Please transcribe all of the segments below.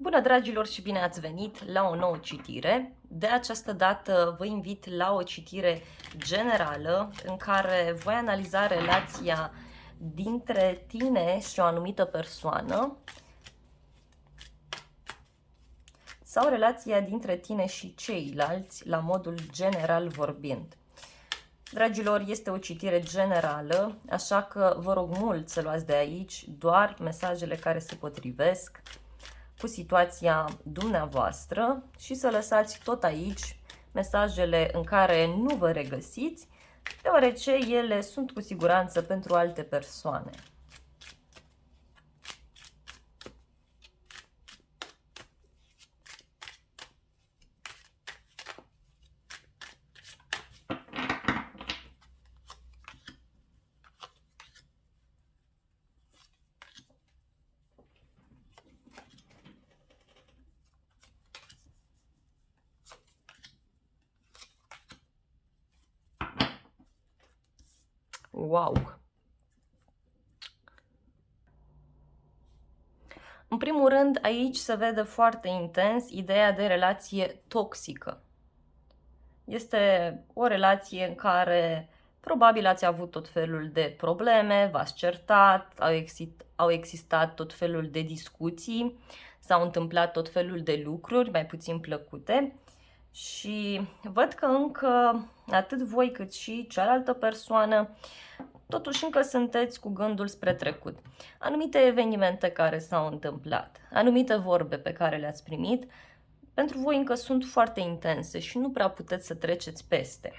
Bună dragilor și bine ați venit la o nouă citire. De această dată vă invit la o citire generală în care voi analiza relația dintre tine și o anumită persoană sau relația dintre tine și ceilalți la modul general vorbind. Dragilor, este o citire generală, așa că vă rog mult să luați de aici doar mesajele care se potrivesc cu situația dumneavoastră și să lăsați tot aici mesajele în care nu vă regăsiți, deoarece ele sunt cu siguranță pentru alte persoane. Wow! În primul rând, aici se vede foarte intens ideea de relație toxică. Este o relație în care probabil ați avut tot felul de probleme, v-ați certat, au existat tot felul de discuții, s-au întâmplat tot felul de lucruri mai puțin plăcute și văd că încă atât voi cât și cealaltă persoană totuși încă sunteți cu gândul spre trecut. Anumite evenimente care s-au întâmplat, anumite vorbe pe care le-ați primit, pentru voi încă sunt foarte intense și nu prea puteți să treceți peste.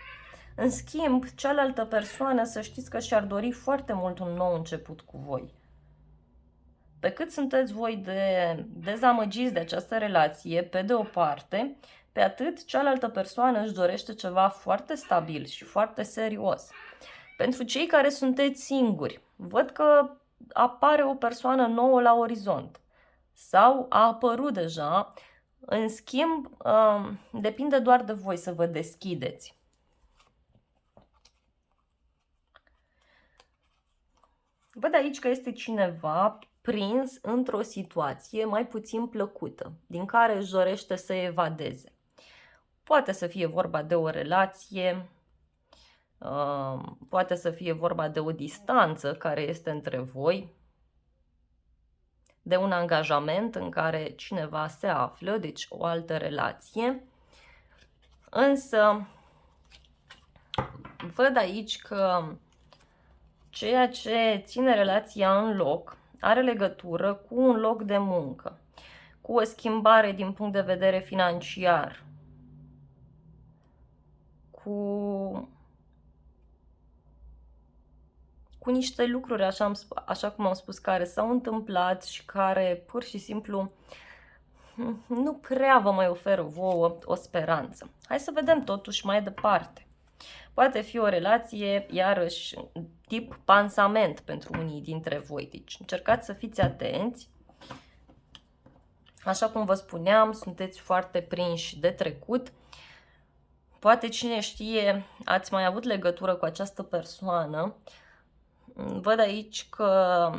În schimb, cealaltă persoană să știți că și-ar dori foarte mult un nou început cu voi. Pe cât sunteți voi de dezamăgiți de această relație, pe de o parte, pe atât cealaltă persoană își dorește ceva foarte stabil și foarte serios. Pentru cei care sunteți singuri, văd că apare o persoană nouă la orizont sau a apărut deja. În schimb, depinde doar de voi să vă deschideți. Văd aici că este cineva prins într-o situație mai puțin plăcută, din care își dorește să evadeze. Poate să fie vorba de o relație, poate să fie vorba de o distanță care este între voi, de un angajament în care cineva se află, deci o altă relație. Însă, văd aici că ceea ce ține relația în loc are legătură cu un loc de muncă, cu o schimbare din punct de vedere financiar, cu niște lucruri, așa cum am spus, care s-au întâmplat și care pur și simplu nu prea vă mai oferă vouă o speranță. Hai să vedem totuși mai departe. Poate fi o relație, iarăși, tip pansament pentru unii dintre voi. Deci încercați să fiți atenți. Așa cum vă spuneam, sunteți foarte prinși de trecut. Poate, cine știe, ați mai avut legătură cu această persoană. Văd aici că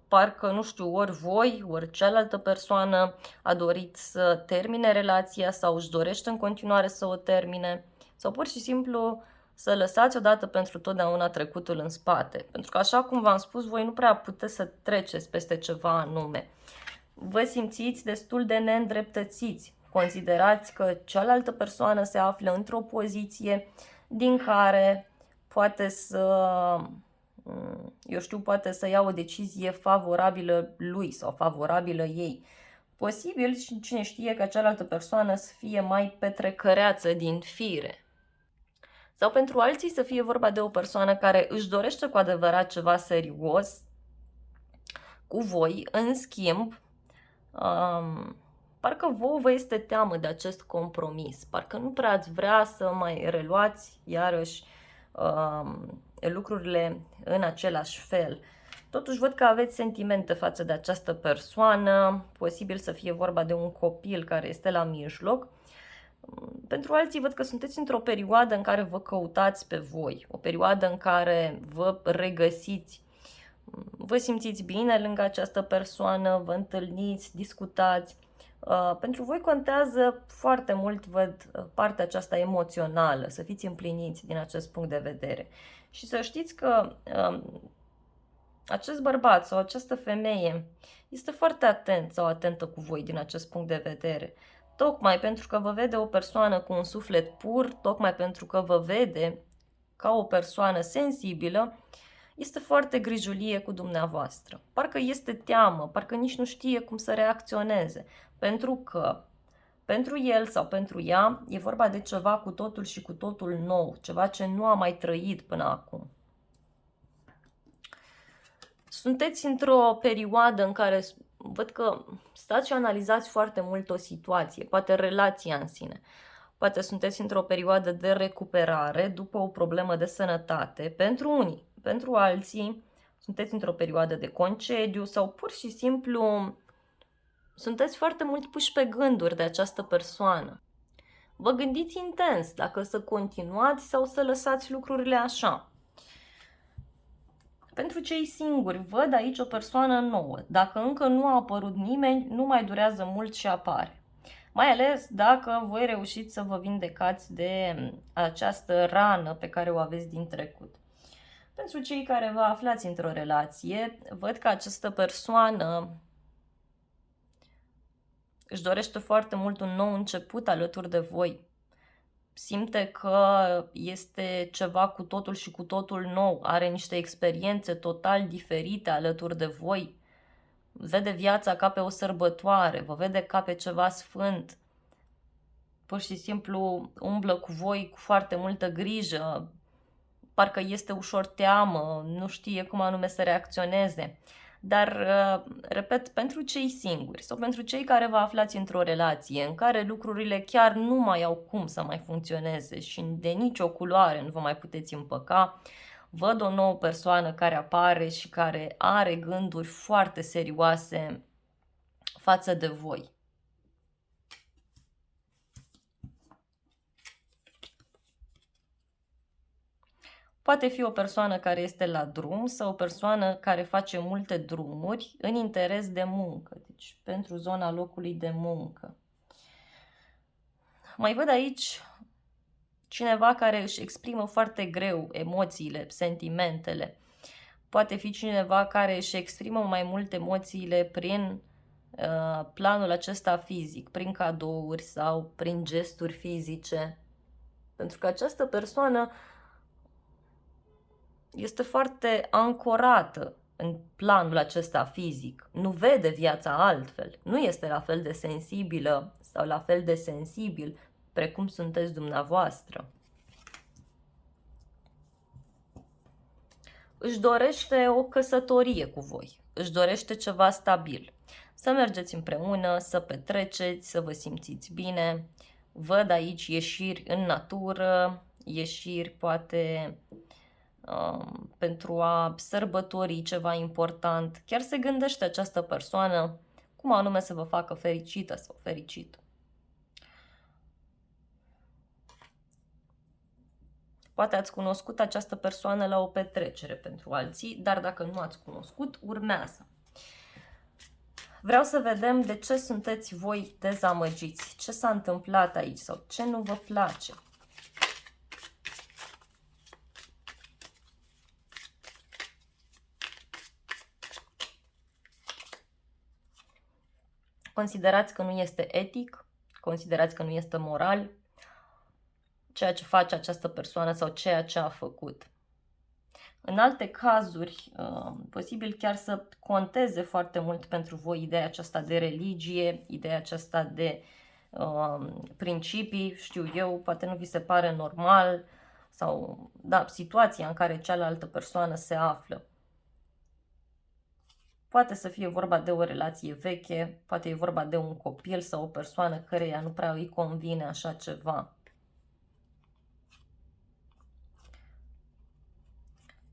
parcă, nu știu, ori voi, ori cealaltă persoană a dorit să termine relația sau își dorește în continuare să o termine, sau pur și simplu să lăsați odată pentru totdeauna trecutul în spate. Pentru că, așa cum v-am spus, voi nu prea puteți să treceți peste ceva anume. Vă simțiți destul de neîndreptățiți. Considerați că cealaltă persoană se află într-o poziție din care poate poate să ia o decizie favorabilă lui sau favorabilă ei. Posibil și cine știe ca cealaltă persoană să fie mai petrecăreață din fire. Sau pentru alții să fie vorba de o persoană care își dorește cu adevărat ceva serios cu voi, în schimb, parcă vouă vă este teamă de acest compromis, parcă nu prea ați vrea să mai reluați iarăși lucrurile în același fel. Totuși văd că aveți sentimente față de această persoană, posibil să fie vorba de un copil care este la mijloc. Pentru alții văd că sunteți într-o perioadă în care vă căutați pe voi, o perioadă în care vă regăsiți, vă simțiți bine lângă această persoană, vă întâlniți, discutați, Pentru voi contează foarte mult, văd, partea aceasta emoțională, să fiți împliniți din acest punct de vedere. Și să știți că acest bărbat sau această femeie este foarte atent sau atentă cu voi din acest punct de vedere. Tocmai pentru că vă vede o persoană cu un suflet pur, tocmai pentru că vă vede ca o persoană sensibilă, este foarte grijulie cu dumneavoastră. Parcă este teamă, parcă nici nu știe cum să reacționeze, pentru că pentru el sau pentru ea e vorba de ceva cu totul și cu totul nou, ceva ce nu a mai trăit până acum. Sunteți într-o perioadă în care văd că stați și analizați foarte mult o situație, poate relația în sine. Poate sunteți într-o perioadă de recuperare după o problemă de sănătate. Pentru unii, pentru alții, sunteți într-o perioadă de concediu sau pur și simplu sunteți foarte mult puși pe gânduri de această persoană. Vă gândiți intens dacă să continuați sau să lăsați lucrurile așa. Pentru cei singuri, văd aici o persoană nouă. Dacă încă nu a apărut nimeni, nu mai durează mult și apare. Mai ales dacă voi reușiți să vă vindecați de această rană pe care o aveți din trecut. Pentru cei care vă aflați într-o relație, văd că această persoană își dorește foarte mult un nou început alături de voi. Simte că este ceva cu totul și cu totul nou, are niște experiențe total diferite alături de voi, vede viața ca pe o sărbătoare, vă vede ca pe ceva sfânt, pur și simplu umblă cu voi cu foarte multă grijă, parcă este ușor teamă, nu știe cum anume să reacționeze. Dar, repet, pentru cei singuri sau pentru cei care vă aflați într-o relație în care lucrurile chiar nu mai au cum să mai funcționeze și de nicio culoare nu vă mai puteți împăca, văd o nouă persoană care apare și care are gânduri foarte serioase față de voi. Poate fi o persoană care este la drum sau o persoană care face multe drumuri în interes de muncă, deci pentru zona locului de muncă. Mai văd aici cineva care își exprimă foarte greu emoțiile, sentimentele. Poate fi cineva care își exprimă mai mult emoțiile prin planul acesta fizic, prin cadouri sau prin gesturi fizice. Pentru că această persoană este foarte ancorată în planul acesta fizic, nu vede viața altfel, nu este la fel de sensibilă sau la fel de sensibil precum sunteți dumneavoastră. Își dorește o căsătorie cu voi, își dorește ceva stabil, să mergeți împreună, să petreceți, să vă simțiți bine. Văd aici ieșiri în natură, ieșiri poate pentru a sărbători ceva important. Chiar se gândește această persoană cum anume să vă facă fericită sau fericit. Poate ați cunoscut această persoană la o petrecere pentru alții, dar dacă nu ați cunoscut, urmează. Vreau să vedem de ce sunteți voi dezamăgiți, ce s-a întâmplat aici sau ce nu vă place. Considerați că nu este etic, considerați că nu este moral ceea ce face această persoană sau ceea ce a făcut. În alte cazuri, posibil chiar să conteze foarte mult pentru voi ideea aceasta de religie, ideea aceasta de principii, știu eu, poate nu vi se pare normal sau, da, situația în care cealaltă persoană se află. Poate să fie vorba de o relație veche, poate e vorba de un copil sau o persoană căreia nu prea îi convine așa ceva.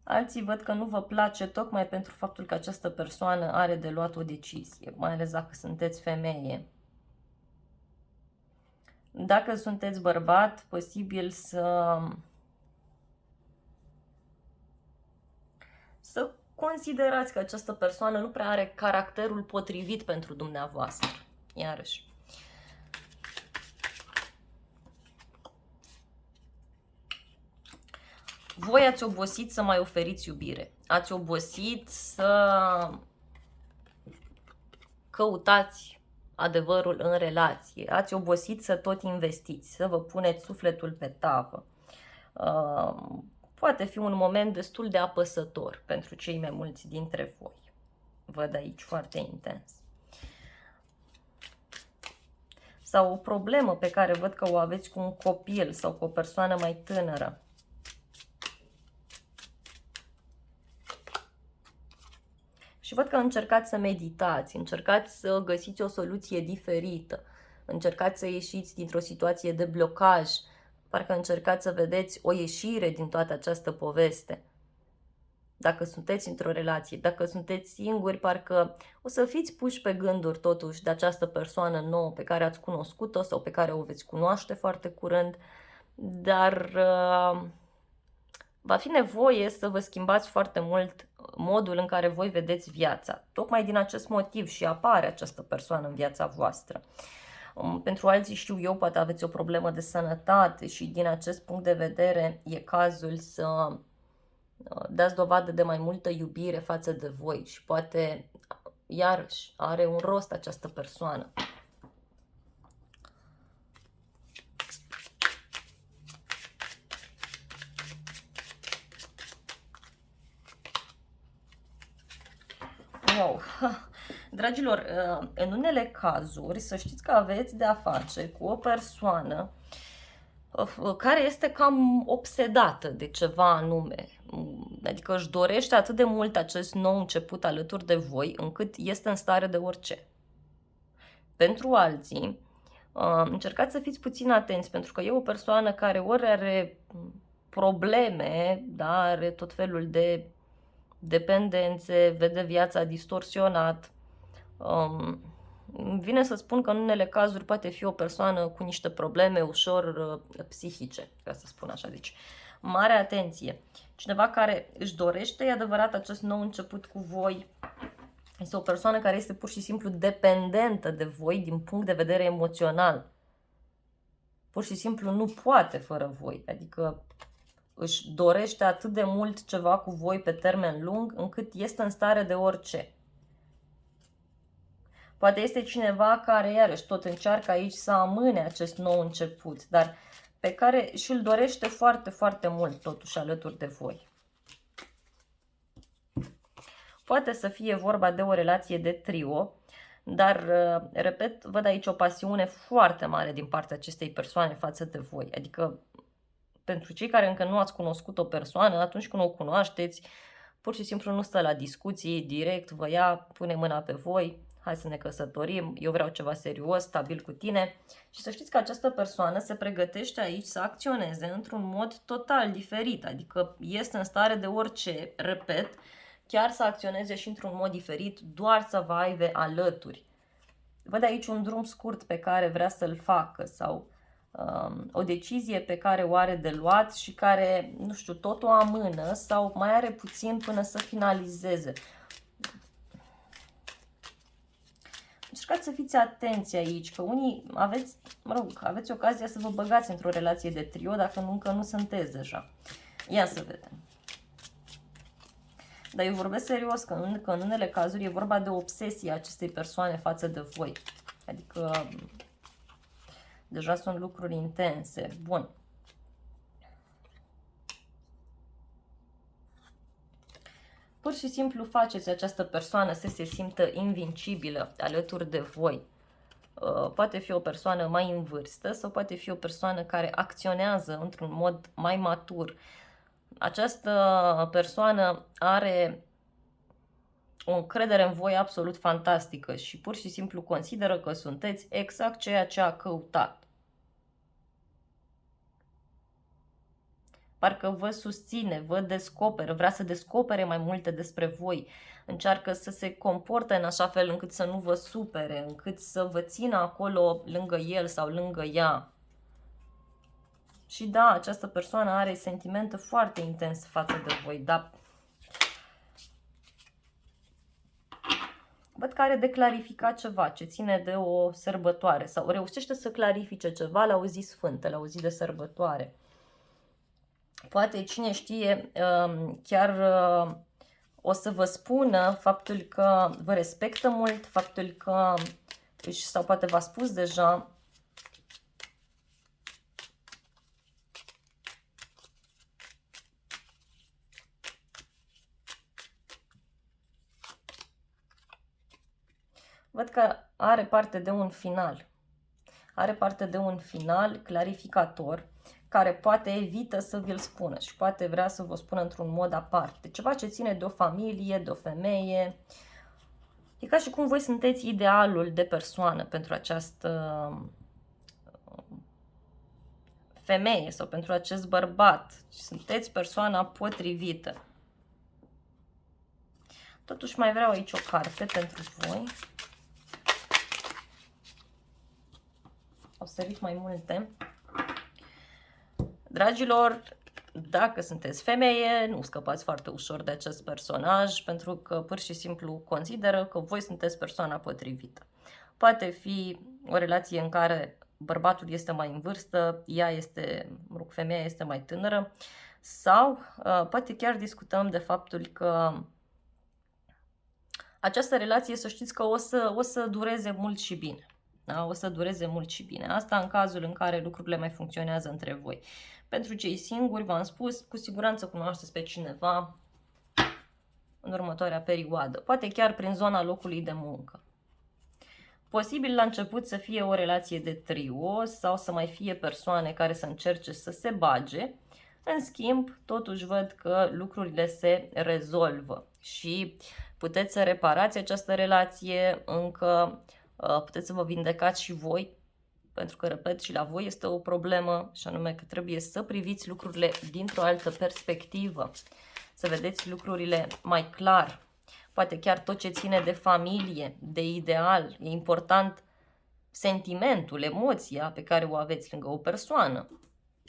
Alții văd că nu vă place tocmai pentru faptul că această persoană are de luat o decizie, mai ales dacă sunteți femeie. Dacă sunteți bărbat, posibil să considerați că această persoană nu prea are caracterul potrivit pentru dumneavoastră. Iarăși, Voi ați obosit să mai oferiți iubire. Ați obosit să căutați adevărul în relație. Ați obosit să tot investiți, să vă puneți sufletul pe tavă. Poate fi un moment destul de apăsător pentru cei mai mulți dintre voi. Văd aici foarte intens. Sau o problemă pe care văd că o aveți cu un copil sau cu o persoană mai tânără. Și văd că încercați să meditați, încercați să găsiți o soluție diferită, încercați să ieșiți dintr-o situație de blocaj, parcă încercați să vedeți o ieșire din toată această poveste. Dacă sunteți într-o relație, dacă sunteți singuri, parcă o să fiți puși pe gânduri totuși de această persoană nouă pe care ați cunoscut-o sau pe care o veți cunoaște foarte curând, dar va fi nevoie să vă schimbați foarte mult modul în care voi vedeți viața. Tocmai din acest motiv și apare această persoană în viața voastră. Pentru alții, știu eu, poate aveți o problemă de sănătate și din acest punct de vedere e cazul să dați dovadă de mai multă iubire față de voi și poate, iarăși, are un rost această persoană. Wow! Dragilor, în unele cazuri, să știți că aveți de a face cu o persoană care este cam obsedată de ceva anume. Adică își dorește atât de mult acest nou început alături de voi, încât este în stare de orice. Pentru alții, încercați să fiți puțin atenți, pentru că e o persoană care ori are probleme, da, are tot felul de dependențe, vede viața distorsionat. Vine să spun că în unele cazuri poate fi o persoană cu niște probleme ușor psihice, ca să spun așa. Deci, mare atenție! Cineva care își dorește, e adevărat, acest nou început cu voi, este o persoană care este pur și simplu dependentă de voi din punct de vedere emoțional. Pur și simplu nu poate fără voi, adică își dorește atât de mult ceva cu voi pe termen lung, încât este în stare de orice. Poate este cineva care, iarăși, tot încearcă aici să amâne acest nou început, dar pe care și-l dorește foarte, foarte mult, totuși, alături de voi. Poate să fie vorba de o relație de trio, dar, repet, văd aici o pasiune foarte mare din partea acestei persoane față de voi. Adică, pentru cei care încă nu ați cunoscut o persoană, atunci când o cunoașteți, pur și simplu nu stă la discuții, direct vă ia, pune mâna pe voi, hai să ne căsătorim, eu vreau ceva serios, stabil cu tine. Și să știți că această persoană se pregătește aici să acționeze într-un mod total diferit, adică este în stare de orice, repet, chiar să acționeze și într-un mod diferit, doar să vă aibă alături. Văd aici un drum scurt pe care vrea să-l facă sau o decizie pe care o are de luat și care, nu știu, tot o amână sau mai are puțin până să finalizeze. Încercați să fiți atenți aici, că unii aveți, aveți ocazia să vă băgați într-o relație de trio dacă încă nu sunteți deja. Ia să vedem. Dar eu vorbesc serios, că în unele cazuri e vorba de obsesia acestei persoane față de voi. Adică deja sunt lucruri intense. Bun. Pur și simplu faceți această persoană să se simtă invincibilă alături de voi. Poate fi o persoană mai în vârstă sau poate fi o persoană care acționează într-un mod mai matur. Această persoană are o încredere în voi absolut fantastică și pur și simplu consideră că sunteți exact ceea ce a căutat. Parcă vă susține, vă descoperă, vrea să descopere mai multe despre voi. Încearcă să se comporte în așa fel încât să nu vă supere, încât să vă țină acolo lângă el sau lângă ea. Și da, această persoană are sentimente foarte intense față de voi, dar văd că are de clarificat ceva ce ține de o sărbătoare sau reușește să clarifice ceva la o zi sfântă, la o zi de sărbătoare. Poate, cine știe, chiar o să vă spună faptul că vă respectă mult, faptul că, sau poate v-a spus deja, văd că are parte de un final. Are parte de un final clarificator, care poate evită să vi-l spună și poate vrea să vă spună într-un mod aparte. Ceva ce ține de o familie, de o femeie. E ca și cum voi sunteți idealul de persoană pentru această femeie sau pentru acest bărbat. Sunteți persoana potrivită. Totuși mai vreau aici o carte pentru voi. Au sărit mai multe. Dragilor, dacă sunteți femeie, nu scăpați foarte ușor de acest personaj, pentru că pur și simplu consideră că voi sunteți persoana potrivită. Poate fi o relație în care bărbatul este mai în vârstă, femeia este mai tânără, sau poate chiar discutăm de faptul că această relație, să știți că o să dureze mult și bine. Da? O să dureze mult și bine. Asta în cazul în care lucrurile mai funcționează între voi. Pentru cei singuri, v-am spus, cu siguranță cunoașteți pe cineva în următoarea perioadă. Poate chiar prin zona locului de muncă. Posibil la început să fie o relație de trio sau să mai fie persoane care să încerce să se bage. În schimb, totuși văd că lucrurile se rezolvă și puteți să reparați această relație, încă puteți să vă vindecați și voi, pentru că, repet, și la voi este o problemă, și anume că trebuie să priviți lucrurile dintr-o altă perspectivă, să vedeți lucrurile mai clar. Poate chiar tot ce ține de familie, de ideal, e important sentimentul, emoția pe care o aveți lângă o persoană.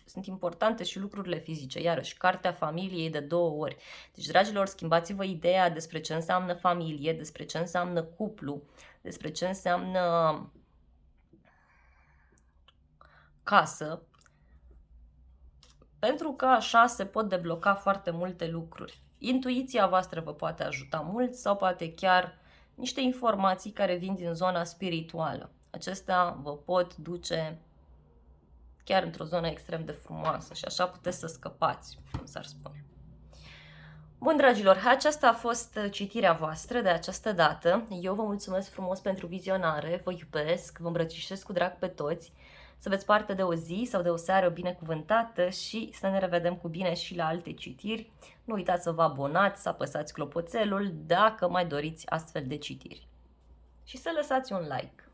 Sunt importante și lucrurile fizice, iarăși, cartea familiei de 2 ori. Deci, dragilor, schimbați-vă ideea despre ce înseamnă familie, despre ce înseamnă cuplu, despre ce înseamnă casă, pentru că așa se pot debloca foarte multe lucruri. Intuiția voastră vă poate ajuta mult sau poate chiar niște informații care vin din zona spirituală. Acestea vă pot duce chiar într-o zonă extrem de frumoasă și așa puteți să scăpați, cum s-ar spune. Bun, dragilor, aceasta a fost citirea voastră de această dată. Eu vă mulțumesc frumos pentru vizionare, vă iubesc, vă îmbrățișez cu drag pe toți, să aveți parte de o zi sau de o seară binecuvântată și să ne revedem cu bine și la alte citiri. Nu uitați să vă abonați, să apăsați clopoțelul dacă mai doriți astfel de citiri. Și să lăsați un like.